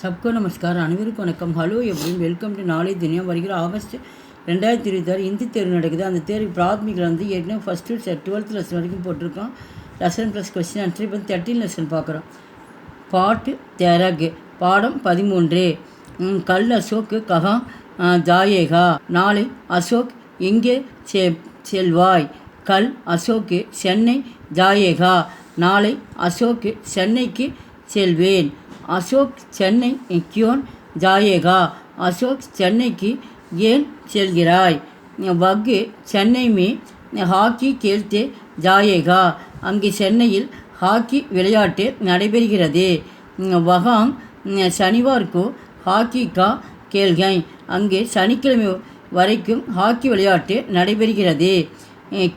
सबको नमस्कार அனைவருக்கும் வணக்கம். ஹலோ எப்படின்னு வெல்கம் டு நாலேஜ் துனியா. வருகிற ஆகஸ்ட் 2026 ஹிந்தி தேர்வு நடக்குது. அந்த தேர்வு பிராத்மிகில் வந்து ஏற்கனவே ஃபஸ்ட்டு 12th லெசன் வரைக்கும் போட்டிருக்கோம். Lesson plus question answer. இப்போ 13 லெசன் பார்க்குறோம். பாட்டு தேரக் பாடம் 13. கல் அசோக் கஹா ஜாயேகா. நாளை அசோக் எங்கே செல்வாய்? கல் அசோக் சென்னை ஜாயேகா. நாளை அசோக் சென்னைக்கு செல்வேன். அசோக் சென்னை क्यों जाएगा? அசோக் சென்னைக்கு ஏன் செல்கிறாய்? வகு சென்னை ஹாக்கி खेलते जाएगा. அங்கே சென்னையில் ஹாக்கி விளையாட்டு நடைபெறுகிறது. வகாங் சனிவார்க்கு ஹாக்கி கா கேள்கை. அங்கே சனிக்கிழமை வரைக்கும் ஹாக்கி விளையாட்டு நடைபெறுகிறது.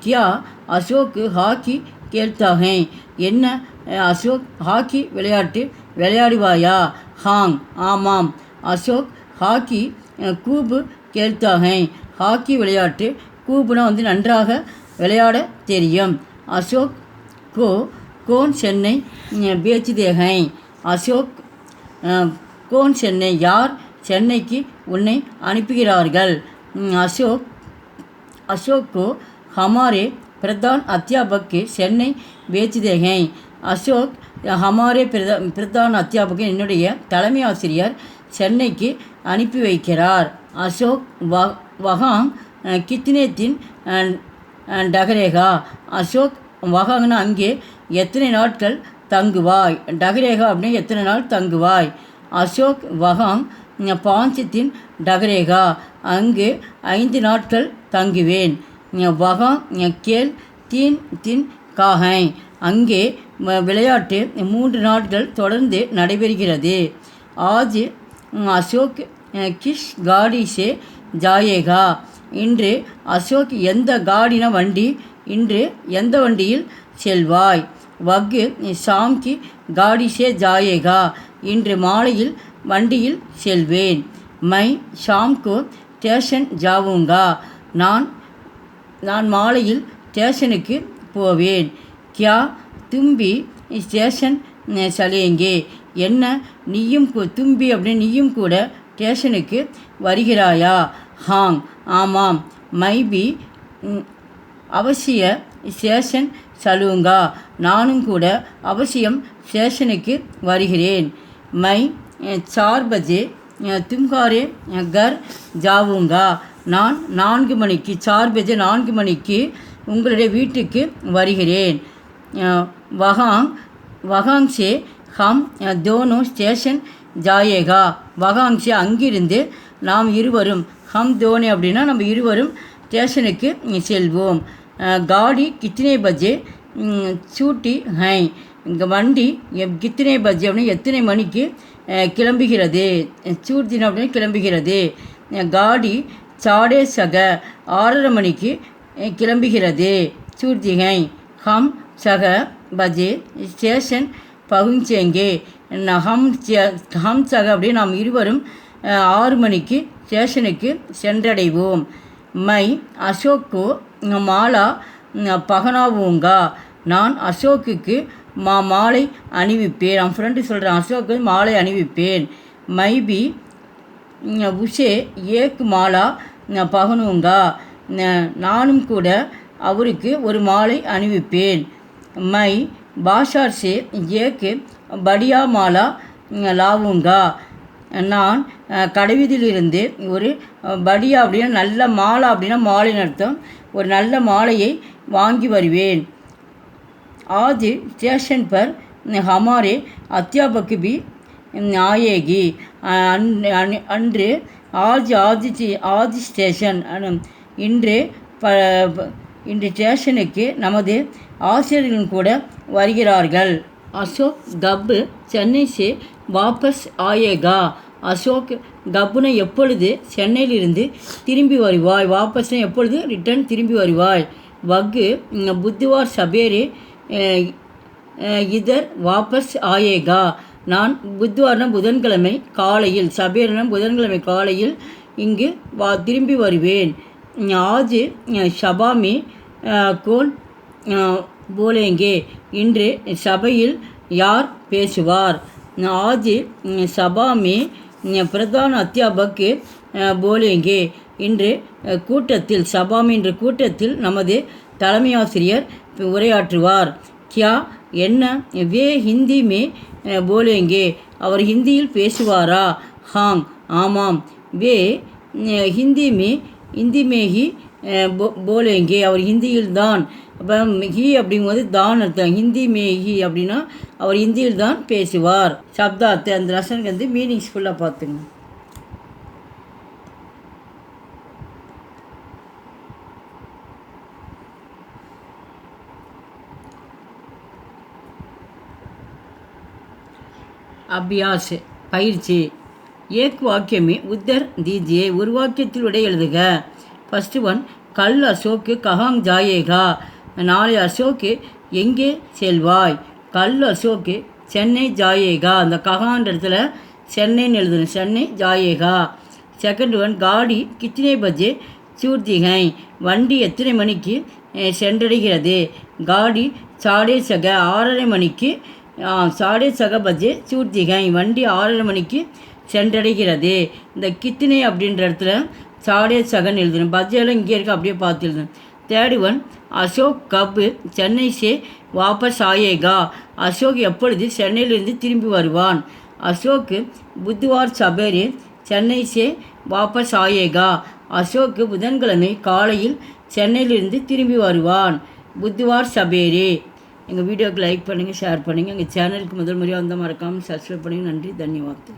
கியா அசோக் ஹாக்கி கேள்தா ஹை. என்ன அசோக் ஹாக்கி விளையாட்டு விளையாடுவாயா? ஹாங் ஆமாம். அசோக் ஹாக்கி கூப் கேள்தா ஹை. ஹாக்கி விளையாட்டு கூப்னா வந்து நன்றாக விளையாட தெரியும். அசோக் கோன் சென்னை பேச்சுதே ஹை. அசோக் கோன் சென்னை யார் சென்னைக்கு உன்னை அனுப்புகிறார்கள்? அசோக் को हमारे प्रधान अध्यापक சென்னை बेचते हैं. அசோக் ஹமாரே பிரதான அத்தியாபகன் என்னுடைய தலைமை ஆசிரியர் சென்னைக்கு அனுப்பி வைக்கிறார். அசோக் வகாங் கித்னே தின் டகரேகா. அசோக் வகாங்னா அங்கே எத்தனை நாட்கள் தங்குவாய்? டகரேகா அப்படின்னு எத்தனை நாள் தங்குவாய்? அசோக் வகாங் 5 தின் டகரேகா. அங்கு 5 நாட்கள் தங்குவேன். வகாங் கேல் 3 தின் காஹை. அங்கே விளையாட்டு 3 நாட்கள் தொடர்ந்து நடைபெறுகிறது. ஆஜ் அசோக் கிஸ் காடி சே ஜாயேகா. இன்று அசோக் எந்த காடின வண்டி இன்று எந்த வண்டியில் செல்வாய்? வகு ஷாம் கி காடி சே ஜாயேகா. இன்று மாலையில் வண்டியில் செல்வேன். மை ஷாம் கோ ஸ்டேஷன் ஜாவுங்கா. நான் மாலையில் ஸ்டேஷனுக்கு போவேன். கியா தும்பி ஸ்டேஷன் சலேங்கே. என்ன நீயும் தும்பி அப்படின்னு நீயும் கூட ஸ்டேஷனுக்கு வருகிறாயா? ஹாங் ஆமாம். மைபி அவசிய ஸ்டேஷன் சலூங்கா. நானும் கூட அவசியம் ஸ்டேஷனுக்கு வருகிறேன். மை 4 பஜே தும்காரே கர் ஜாவுங்கா. நான் 4 மணிக்கு 4 பஜே 4 மணிக்கு உங்களுடைய வீட்டுக்கு வருகிறேன். வகாங் சே ஹம் தோனோ ஸ்டேஷன் ஜாயேகா. வகாங் சே அங்கிருந்து நாம் இருவரும் ஹம் தோனே அப்படின்னா நம்ம இருவரும் ஸ்டேஷனுக்கு செல்வோம். காடி கித்னே பஜே சூட்டி ஹை. இங்கே வண்டி கித்னே பஜே அப்படின்னு எத்தனை மணிக்கு கிளம்புகிறது? சூட்டின அப்படின்னு கிளம்புகிறது. காடி சாடே சக 6:30 மணிக்கு கிளம்புகிறது. சூர்த்திகை ஹம் சக பஜே ஸ்டேஷன் பகுஞ்சேங்கே. ஹம் சக அப்படியே நாம் இருவரும் 6 மணிக்கு ஸ்டேஷனுக்கு சென்றடைவோம். மை அசோக்கு மாலா பகனாவுங்கா. நான் அசோக்குக்கு மாலை அணிவிப்பேன். என் ஃப்ரெண்டு சொல்கிறேன் அசோக்கு மாலை அணிவிப்பேன். மைபி உஷே ஏக் மாலா பகனுங்கா. நானும் கூட அவருக்கு ஒரு மாலை அணிவிப்பேன். மை பாஷார் சே ஏக் படியா மாலா லாவுங்கா. நான் கடைவீதியிலிருந்து ஒரு படியா அப்படின்னா நல்ல மாலா அப்படின்னா மாலைன்னு அர்த்தம். ஒரு நல்ல மாலையை வாங்கி வருவேன். ஆஜ் ஸ்டேஷன் பர் ஹமாரே அத்தியாபக் பி ஆயேகி. அன்று ஆஜ் ஸ்டேஷன் இன்று ஸ்டேஷனுக்கு நமது ஆசிரியர்களும் கூட வருகிறார்கள். அசோக் கப் சென்னை சே வாபஸ் ஆயேகா. அசோக் கப்புனை எப்பொழுது சென்னையிலிருந்து திரும்பி வருவாய்? வாபஸ்னா எப்பொழுது ரிட்டர்ன் திரும்பி வருவாய்? வகு புத்வார் சபேரே இதர் வாபஸ் ஆயேகா. நான் புத்வார்னா புதன்கிழமை காலையில், சபேர்னா புதன்கிழமை காலையில் இங்கு திரும்பி வருவேன். ஆஜ் ஷபாமி கோன் போலேங்கே. இன்று சபையில் யார் பேசுவார்? आज सभा में प्रधान अध्यापक बोलेंगे இன்று கூட்டத்தில் சபாம் என்ற கூட்டத்தில் நமது தலைமை ஆசிரியர் உரையாற்றுவார். கியா என்ன வே ஹிந்தி மே போலேங்கே அவர் ஹிந்தியில் பேசுவாரா? ஹாங் ஆமாம். வே ஹிந்தி மே ஹி போலேங்கே அவர் ஹிந்தியில் தான். அப்போ ஹி அப்படிங்கும்போது தான் அர்த்தம். ஹிந்தி மே ஹி அப்படின்னா அவர் ஹிந்தியில் தான் பேசுவார். சப்தார்த்த அந்த லெசனுக்கு வந்து மீனிங்ஸ் ஃபுல்லாக பார்த்துங்க. அபியாஸ் பயிற்சி. ஏக் வாக்கியமே உத்தர் தீஜியே ஒரு வாக்கியத்தில் விடை எழுதுக. ஃபஸ்ட்டு ஒன், கல் அசோக்கு கஹாங் ஜாயேகா நாளை அசோக்கு எங்கே செல்வாய்? கல் அசோக்கு சென்னை ஜாயேகா அந்த கஹான்ற இடத்துல சென்னைன்னு எழுதணும். சென்னை ஜாயேகா. செகண்ட் ஒன், காடி கித்தனை பஜே சூர்த்திகை வண்டி எத்தனை மணிக்கு சென்றடைகிறது? காடி சாடே சக 6:30 மணிக்கு 6:30 பஜே சூர்த்திகை வண்டி 6:30 மணிக்கு சென்றடைகிறது. இந்த கித்தினை அப்படின்ற இடத்துல 6:30 எழுதணும். பஜ்ஜெல்லாம் இங்கே இருக்க அப்படியே பார்த்து எழுதணும். தேர்ட் ஒன், அசோக் கப் சென்னை சே வாபஸ் ஆயேகா அசோக் எப்பொழுது சென்னையிலிருந்து திரும்பி வருவான்? அசோக் புத்வார் சபேரே சென்னை சே வாபஸ் ஆயேகா அசோக் புதன்கிழமை காலையில் சென்னையிலிருந்து திரும்பி வருவான். புத்வார் சபேரே. எங்கள் வீடியோவுக்கு லைக் பண்ணுங்கள், ஷேர் பண்ணுங்கள். எங்கள் சேனலுக்கு முதல் முறையாக வந்தால் மறக்காமல் சப்ஸ்கிரைப் பண்ணுங்கள். நன்றி, தன்யவாத்.